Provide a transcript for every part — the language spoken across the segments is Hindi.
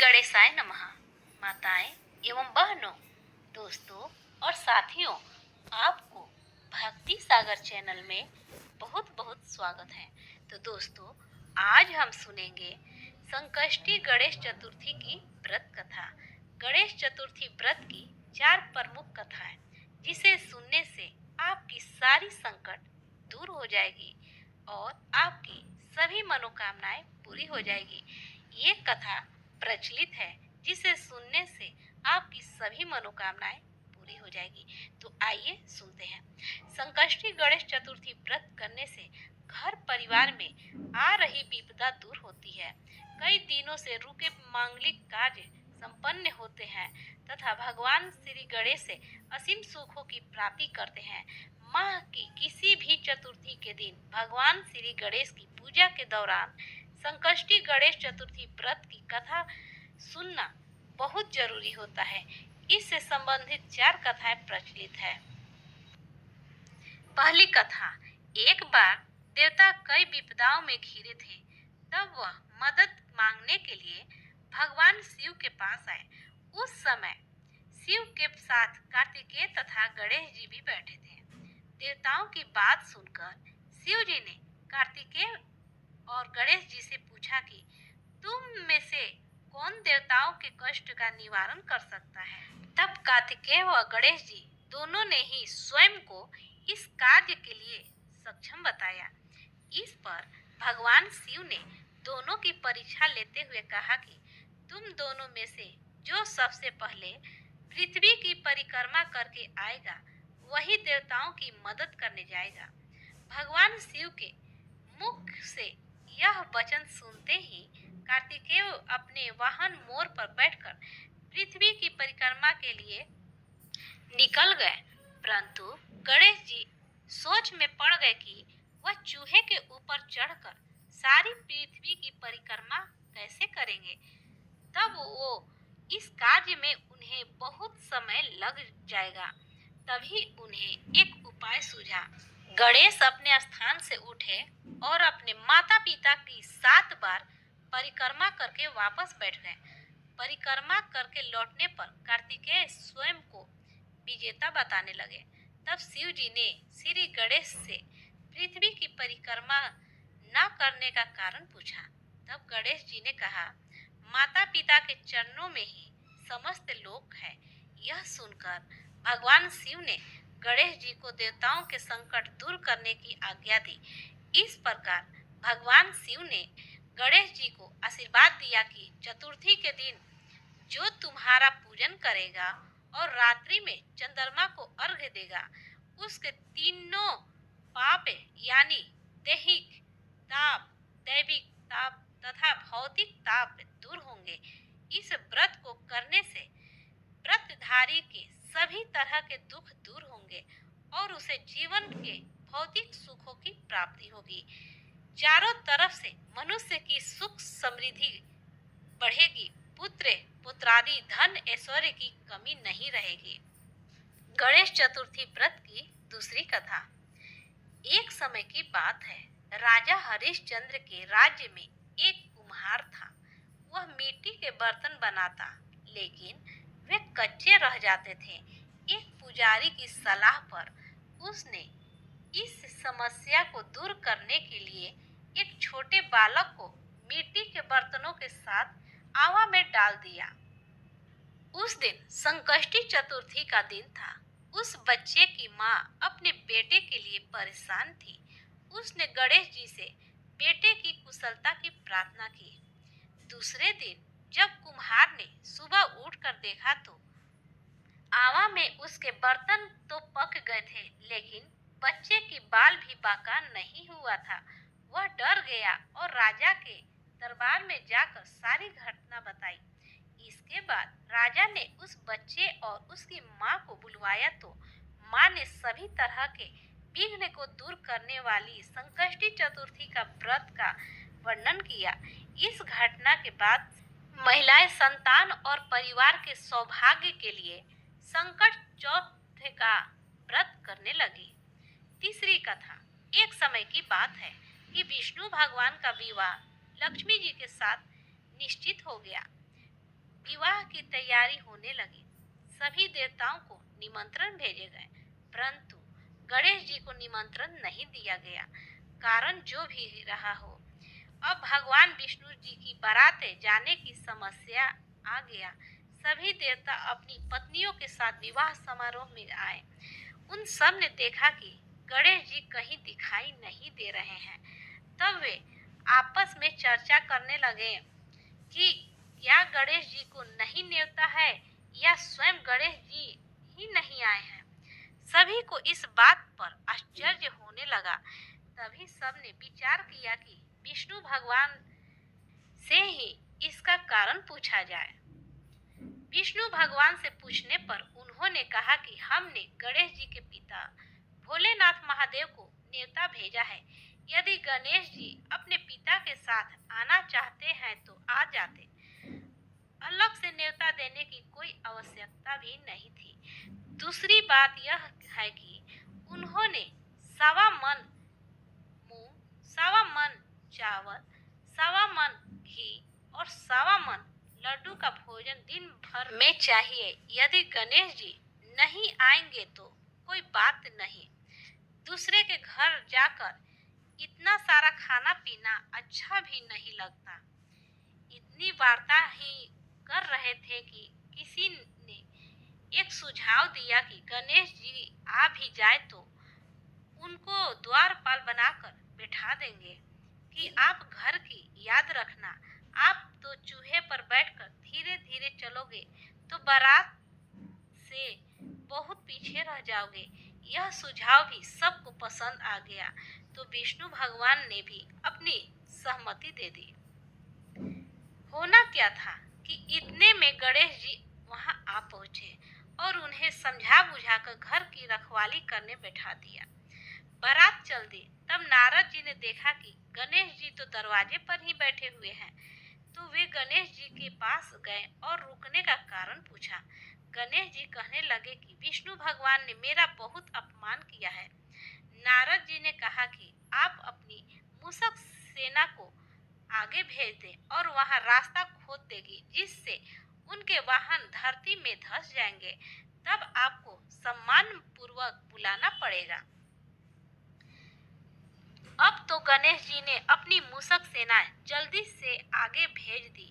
गणेशाय नमः। माताएं एवं बहनों, दोस्तों और साथियों, आपको भक्ति सागर चैनल में बहुत बहुत स्वागत है। तो दोस्तों, आज हम सुनेंगे संकष्टी गणेश चतुर्थी की व्रत कथा। गणेश चतुर्थी व्रत की 4 प्रमुख कथाएं, जिसे सुनने से आपकी सारी संकट दूर हो जाएगी और आपकी सभी मनोकामनाएं पूरी हो जाएगी। ये कथा प्रचलित है, जिसे सुनने से आपकी सभी मनोकामनाएं पूरी हो जाएगी। तो आइए सुनते हैं। संकष्टी गणेश चतुर्थी व्रत करने से घर परिवार में आ रही विपदा दूर होती है। कई दिनों से रुके मांगलिक कार्य संपन्न होते हैं तथा भगवान श्री गणेश से असीम सुखों की प्राप्ति करते हैं। माह की किसी भी चतुर्थी के दिन भगवान श्री गणेश की पूजा के दौरान संकष्टी गणेश चतुर्थी व्रत की कथा सुनना बहुत जरूरी होता है। इससे संबंधित 4 कथाएं प्रचलित है। पहली कथा। एक बार देवता कई विपदाओं में घिरे थे। तब वह मदद मांगने के लिए भगवान शिव के पास आए। उस समय शिव के साथ कार्तिकेय तथा गणेश जी भी बैठे थे। देवताओं की बात सुनकर शिव जी ने कार्तिकेय और गणेश जी से पूछा कि तुम में से कौन देवताओं के कष्ट का निवारण कर सकता है। तब कार्तिकेय व गणेश जी दोनों ने ही स्वयं को इस कार्य के लिए सक्षम बताया। इस पर भगवान शिव ने दोनों की परीक्षा लेते हुए कहा कि तुम दोनों में से जो सबसे पहले पृथ्वी की परिक्रमा करके आएगा, वही देवताओं की मदद करने जाएगा। भगवान शिव के मुख से यह वचन सुनते ही कार्तिकेय अपने वाहन मोर पर बैठकर पृथ्वी की परिक्रमा के लिए निकल गए। परंतु गणेश जी सोच में पड़ गए कि वह चूहे के ऊपर चढ़कर सारी पृथ्वी की परिक्रमा कैसे करेंगे। तब वो इस कार्य में उन्हें बहुत समय लग जाएगा। तभी उन्हें एक उपाय सूझा। गणेश अपने स्थान से उठे और अपने माता पिता की 7 बार परिक्रमा करके वापस बैठ गए। परिक्रमा करके लौटने पर कार्तिकेय स्वयं को विजेता बताने लगे। तब शिव जी ने श्री गणेश से पृथ्वी की परिक्रमा न करने का कारण पूछा। तब गणेश जी ने कहा, माता पिता के चरणों में ही समस्त लोक है। यह सुनकर भगवान शिव ने गणेश जी को देवताओं के संकट दूर करने की आज्ञा दी। इस प्रकार भगवान शिव ने गणेश जी को आशीर्वाद दिया कि चतुर्थी के दिन जो तुम्हारा पूजन करेगा और रात्रि में चंद्रमा को अर्घ्य देगा, उसके तीनों पाप यानी दैहिक ताप, दैविक ताप तथा भौतिक ताप दूर होंगे। इस व्रत को करने से व्रतधारी के सभी तरह के दुख दूर होंगे और उसे जीवन के भौतिक सुखों की प्राप्ति होगी। चारों तरफ से मनुष्य की सुख समृद्धि बढ़ेगी। पुत्र पुत्रादि धन ऐश्वर्य की कमी नहीं रहेगी। गणेश चतुर्थी व्रत की दूसरी कथा। एक समय की बात है। राजा हरिश्चंद्र के राज्य में एक कुम्हार था। वह मिट्टी के बर्तन बनाता, लेकिन वे कच्चे रह जाते थे। एक पुजारी की सलाह पर उसने इस समस्या को दूर करने के लिए एक छोटे बालक को मिट्टी के बर्तनों के साथ आवा में डाल दिया। उस दिन संकष्टी चतुर्थी का दिन था। उस बच्चे की माँ अपने बेटे के लिए परेशान थी। उसने गणेश जी से बेटे की कुशलता की प्रार्थना की। दूसरे दिन जब कुम्हार ने सुबह उठकर देखा तो आवा में उसके बर्तन तो पक गए थे, लेकिन बच्चे की बाल भी बाका नहीं हुआ था। वह डर गया और राजा के दरबार में जाकर सारी घटना बताई। इसके बाद राजा ने उस बच्चे और उसकी माँ को बुलवाया तो माँ ने सभी तरह के विघ्न को दूर करने वाली संकष्टी चतुर्थी का व्रत का वर्णन किया। इस घटना के बाद महिलाएं संतान और परिवार के सौभाग्य के लिए संकट चौथ का व्रत करने लगी। तीसरी कथा। एक समय की बात है कि विष्णु भगवान का विवाह लक्ष्मी जी के साथ निश्चित हो गया। विवाह की तैयारी होने लगी। सभी देवताओं को निमंत्रण भेजे गए, परंतु गणेश जी को निमंत्रण नहीं दिया गया। कारण जो भी रहा हो, अब भगवान विष्णु जी की बारात जाने की समस्या आ गया। सभी देवता अपनी पत्नियों के साथ विवाह समारोह में आए। उन सब ने देखा कि गणेश जी कहीं दिखाई नहीं दे रहे हैं। तब वे आपस में चर्चा करने लगे कि क्या गणेश जी को नहीं न्योता है या स्वयं गणेश जी ही नहीं आए हैं। सभी को इस बात पर आश्चर्य होने लगा। तभी सबने विचार किया कि विष्णु भगवान से ही इसका कारण पूछा जाए। विष्णु भगवान से पूछने पर उन्होंने कहा कि हमने गणेश जी के पिता भोलेनाथ महादेव को न्योता भेजा है। यदि गणेश जी अपने पिता के साथ आना चाहते हैं तो आ जाते। अलग से न्योता देने की कोई आवश्यकता भी नहीं थी। दूसरी बात यह है कि उन्होंने सवा मन मूंग, सवा मन चावल, सवा मन घी और सवा मन लड्डू का भोजन दिन भर में चाहिए। यदि गणेश जी नहीं आएंगे तो कोई बात नहीं, दूसरे के घर जाकर इतना सारा खाना पीना अच्छा भी नहीं लगता। इतनी वार्ता ही कर रहे थे कि किसी ने एक सुझाव दिया कि गणेश जी आ भी जाए तो उनको द्वारपाल बनाकर बैठा देंगे कि आप घर की याद रखना। आप तो चूहे पर बैठकर धीरे धीरे चलोगे तो बारात से बहुत पीछे रह जाओगे। यह सुझाव भी सबको पसंद आ गया तो विष्णु भगवान ने भी अपनी सहमति दे दी। होना क्या था कि इतने में गणेश जी वहां आ पहुंचे और उन्हें समझा बुझाकर घर की रखवाली करने बैठा दिया। बारात चल दी। तब नारद जी ने देखा कि गणेश जी तो दरवाजे पर ही बैठे हुए हैं, तो वे गणेश जी के पास गए और रुकने का कारण पूछा। गणेश जी कहने लगे कि विष्णु भगवान ने मेरा बहुत अपमान किया है। नारद जी ने कहा कि आप अपनी मूषक सेना को आगे भेज दें और वहां रास्ता खोद देगी, जिससे उनके वाहन धरती में धंस जाएंगे। तब आपको सम्मान पूर्वक बुलाना पड़ेगा। अब तो गणेश जी ने अपनी मूषक सेना जल्दी से आगे भेज दी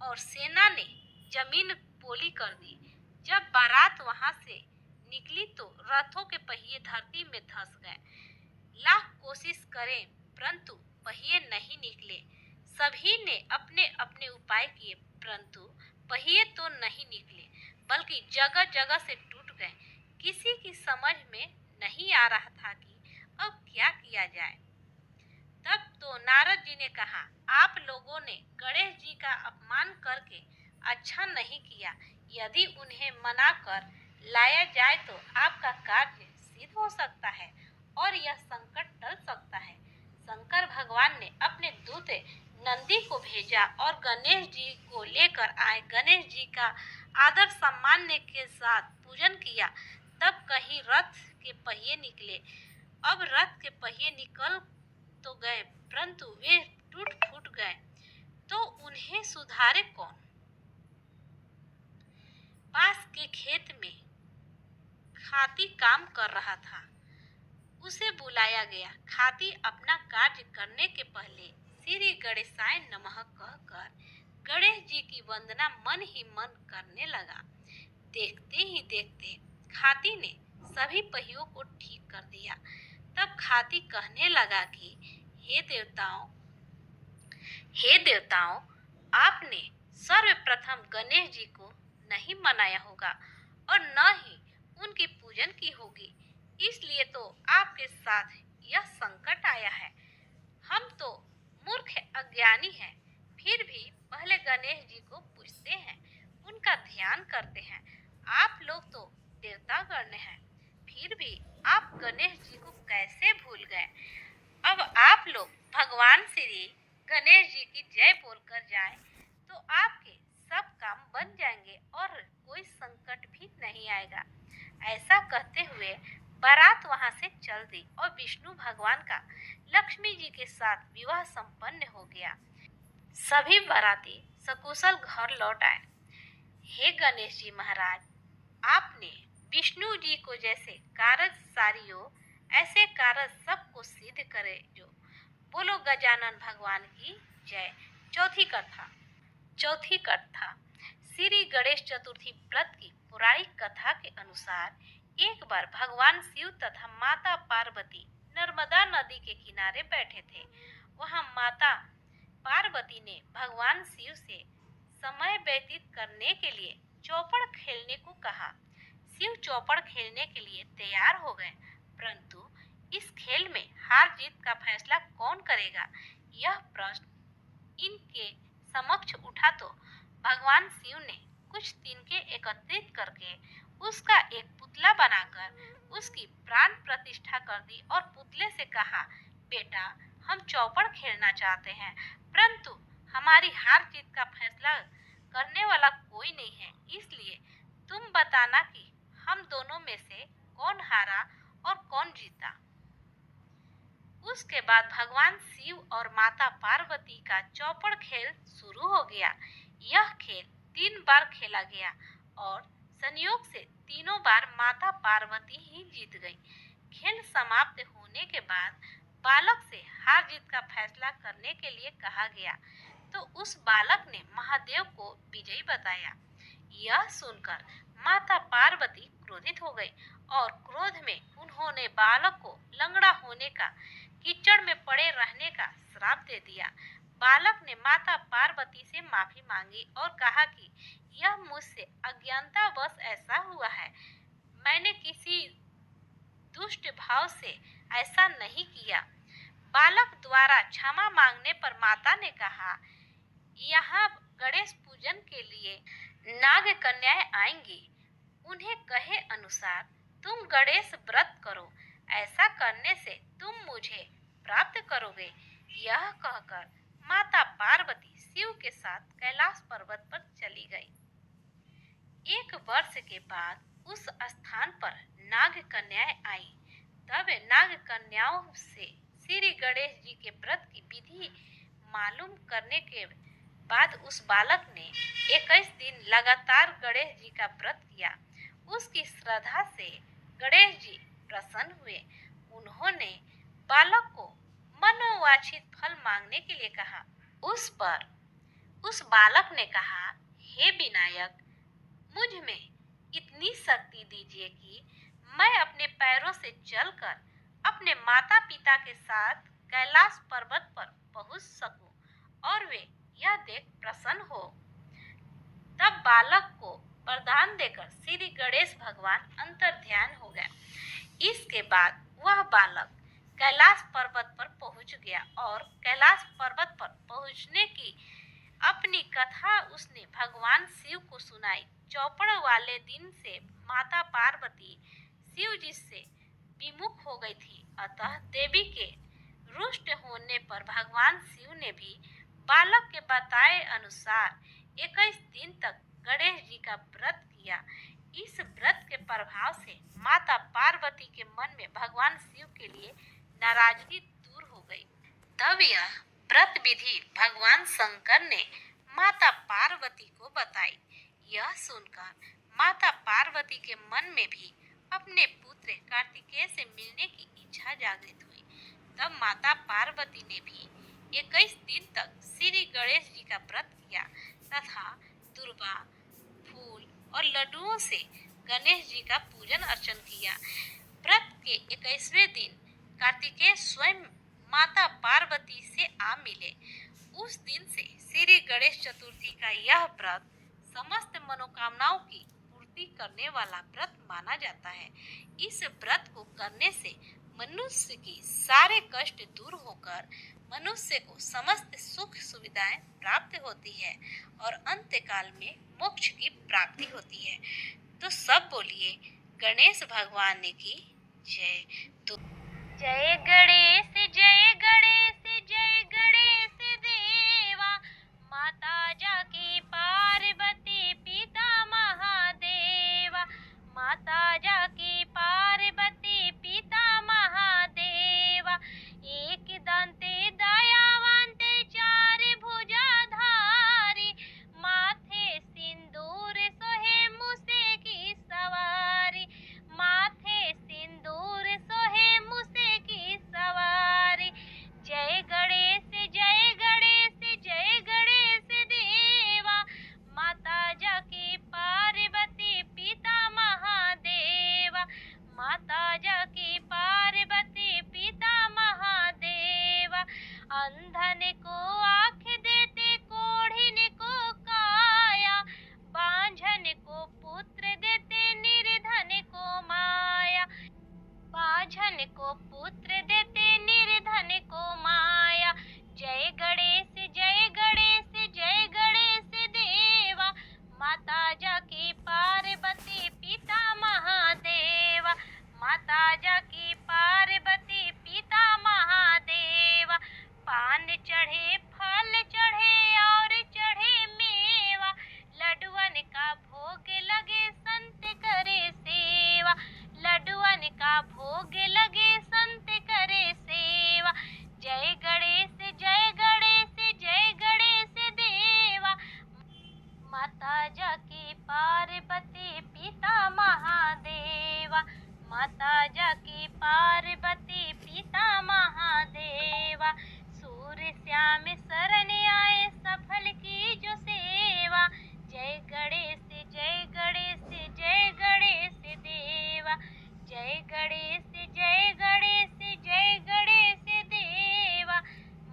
और सेना ने जमीन पोली कर दी। जब बारात वहां से निकली तो रथों के पहिए धरती में धंस गए। लाख कोशिश करें परंतु पहिए नहीं निकले। सभी ने अपने अपने उपाय किए परंतु पहिए तो नहीं निकले, बल्कि जगह जगह से टूट गए। किसी की समझ में नहीं आ रहा था कि अब क्या किया जाए। तब तो नारद जी ने कहा, आप लोगों ने गणेश जी का अपमान करके अच्छा नहीं किया। यदि उन्हें मना कर लाया जाए तो आपका कार्य सिद्ध हो सकता है और यह संकट टल सकता है। शंकर भगवान ने अपने दूत नंदी को भेजा और गणेश जी को लेकर आए। गणेश जी का आदर सम्मान के साथ पूजन किया। तब कहीं रथ के पहिए निकले। अब रथ के पहिए निकल तो गए परंतु वे टूट फूट गए, तो उन्हें सुधारे कौन। पास के खेत में खाती काम कर रहा था। उसे बुलाया गया। खाती अपना कार्य करने के पहले श्री गणेशाय नमः कहकर गणेश जी की वंदना मन ही मन करने लगा। देखते ही देखते खाती ने सभी पहियों को ठीक कर दिया। तब खाती कहने लगा कि हे देवताओं, आपने सर्वप्रथम गणेश जी को नहीं मनाया होगा और न ही उनकी पूजन की होगी, इसलिए तो आपके साथ यह संकट आया है। हम तो मूर्ख अज्ञानी हैं, फिर भी पहले गणेश जी को पूजते हैं, उनका ध्यान करते हैं। आप लोग तो देवतागण हैं, फिर भी आप गणेश जी को कैसे भूल गए। अब आप लोग भगवान श्री गणेश जी की जय बोलकर जाएं तो आपके सब काम बन जाएंगे और कोई संकट भी नहीं आएगा। ऐसा कहते हुए बारात वहां से चल दी और विष्णु भगवान का लक्ष्मी जी के साथ विवाह संपन्न हो गया। सभी बाराती सकुशल घर लौट आए। हे गणेश जी महाराज, आपने विष्णु जी को जैसे कारज सारियो ऐसे कारज सबको सिद्ध करे जो। बोलो गजानन भगवान की जय। चौथी कथा। चौथी कथा श्री गणेश चतुर्थी व्रत की पौराणिक कथा के अनुसार एक बार भगवान शिव तथा माता पार्वती नर्मदा नदी के किनारे बैठे थे। वहां माता पार्वती ने भगवान शिव से समय व्यतीत करने के लिए चौपड़ खेलने को कहा। शिव चौपड़ खेलने के लिए तैयार हो गए, परंतु इस खेल में हार जीत का फैसला कौन करेगा, यह प्रश्न इनके समक्ष उठा तो भगवान शिव ने कुछ तिनके एकत्रित करके उसका एक पुतला बनाकर उसकी प्राण प्रतिष्ठा कर दी और पुतले से कहा, बेटा हम चौपड़ खेलना चाहते हैं, परंतु हमारी हार जीत का फैसला करने वाला कोई नहीं है, इसलिए तुम बताना कि हम दोनों में से कौन हारा और कौन जीता। उसके बाद भगवान शिव और माता पार्वती का चौपड़ खेल शुरू हो गया। यह खेल 3 बार खेला गया और संयोग से तीनों बार माता पार्वती ही जीत गई। खेल समाप्त होने के बाद बालक से हार जीत का फैसला करने के लिए कहा गया, तो उस बालक ने महादेव को विजयी बताया। यह सुनकर माता पार्वती क्रोधित हो गई और क्रोध में उन्होंने बालक को लंगड़ा होने का, कीचड़ में पड़े रहने का श्राप दे दिया। बालक ने माता पार्वती से माफी मांगी और कहा कि यह मुझसे अज्ञानतावश ऐसा हुआ है, मैंने किसी दुष्ट भाव से ऐसा नहीं किया। बालक द्वारा क्षमा मांगने पर माता ने कहा, यहाँ गणेश पूजन के लिए नाग कन्याएं आएंगी, उन्हें कहे अनुसार तुम गणेश व्रत करो, ऐसा करने से तुम मुझे प्राप्त करोगे। यह कहकर माता पार्वती शिव के साथ कैलाश पर्वत पर चली गई। 1 वर्ष के बाद उस स्थान पर नाग कन्याएं आई। तब नाग कन्याओं से श्री गणेश जी के व्रत की विधि मालूम करने के बाद उस बालक ने 21 दिन लगातार गणेश जी का व्रत किया। उसकी श्रद्धा से गणेश जी प्रसन्न हुए। उन्होंने बालक को मनोवांछित फल मांगने के लिए कहा। उस पर उस बालक ने कहा, हे विनायक, मुझ में इतनी शक्ति दीजिए कि मैं अपने पैरों से चलकर अपने माता पिता के साथ कैलाश पर्वत पर पहुंच सकूं और वे यह देख प्रसन्न हो। तब बालक को वरदान देकर श्री गणेश भगवान अंतर्ध्यान हो गया। इसके बाद वह बालक कैलाश पर्वत पर पहुंच गया और कैलाश पर्वत पर पहुंचने की अपनी कथा उसने भगवान शिव को सुनाई। चौपड़ वाले दिन से माता पार्वती शिव जी से विमुख हो गई थी, अतः देवी के रुष्ट होने पर भगवान शिव ने भी बालक के बताए अनुसार 21 दिन तक गणेश जी का व्रत किया। इस व्रत के प्रभाव से माता पार्वती के मन में भगवान शिव के लिए नाराजगी दूर हो गई। तब यह व्रत विधि भगवान शंकर ने माता पार्वती को बताई। यह सुनकर माता पार्वती के मन में भी अपने पुत्र कार्तिकेय से मिलने की इच्छा जागृत हुई। तब माता पार्वती ने भी 21 दिन तक श्री गणेश जी का व्रत किया तथा दुर्वा, फूल और लड्डुओं से गणेश जी का पूजन अर्चन किया। व्रत के 21वें दिन कार्तिकेय स्वयं माता पार्वती से आ मिले। उस दिन से श्री गणेश चतुर्थी का यह व्रत समस्त मनोकामनाओं की पूर्ति करने वाला व्रत माना जाता है। इस व्रत को करने से मनुष्य की सारे कष्ट दूर होकर मनुष्य को समस्त सुख सुविधाएं प्राप्त होती है और अंत्यकाल में मोक्ष की प्राप्ति होती है। तो सब बोलिए गणेश भगवान की जय। तो जय गणेश जय गणेश जय गणेश देवा, माता जाकी पार्वती पिता महादेवा, माता जाकी पार्वती पिता महादेवा, एक दंते दयावंते चार भुजाधारी, माथे सिंदूर माता जाकी पार्वती पिता महादेवा, माता जाकी पार्वती पिता महादेवा, सूर्य श्याम शरण आए सफल की जो सेवा, जय गणेश जय गणेश जय गणेश देवा, जय गणेश जय गणेश जय गणेश देवा,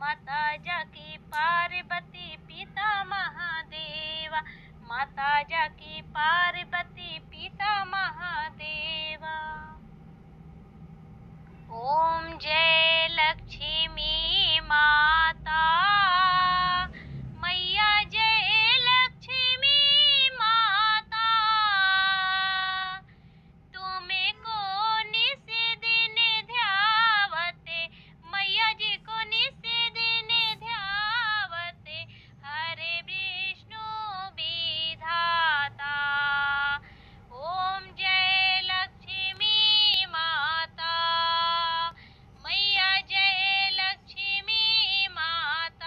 माता जाकी पार्वती पिता महादेवा, माता जाकी पार्वती पिता महादेवा। ओम जय लक्ष्मी माता, मैया जय लक्ष्मी माता, तुम्हें को निस दिन ध्यावते, मैया जी को निस दिन ध्यावते, हरे विष्णु विधाता। ओम जय लक्ष्मी माता, मैया जय लक्ष्मी माता।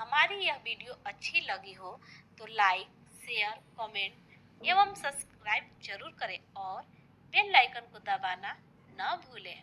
हमारी यह वीडियो अच्छी लगी हो तो लाइक, शेयर, कमेंट एवं सब्सक्राइब जरूर करें और बेल आइकन को दबाना न भूलें।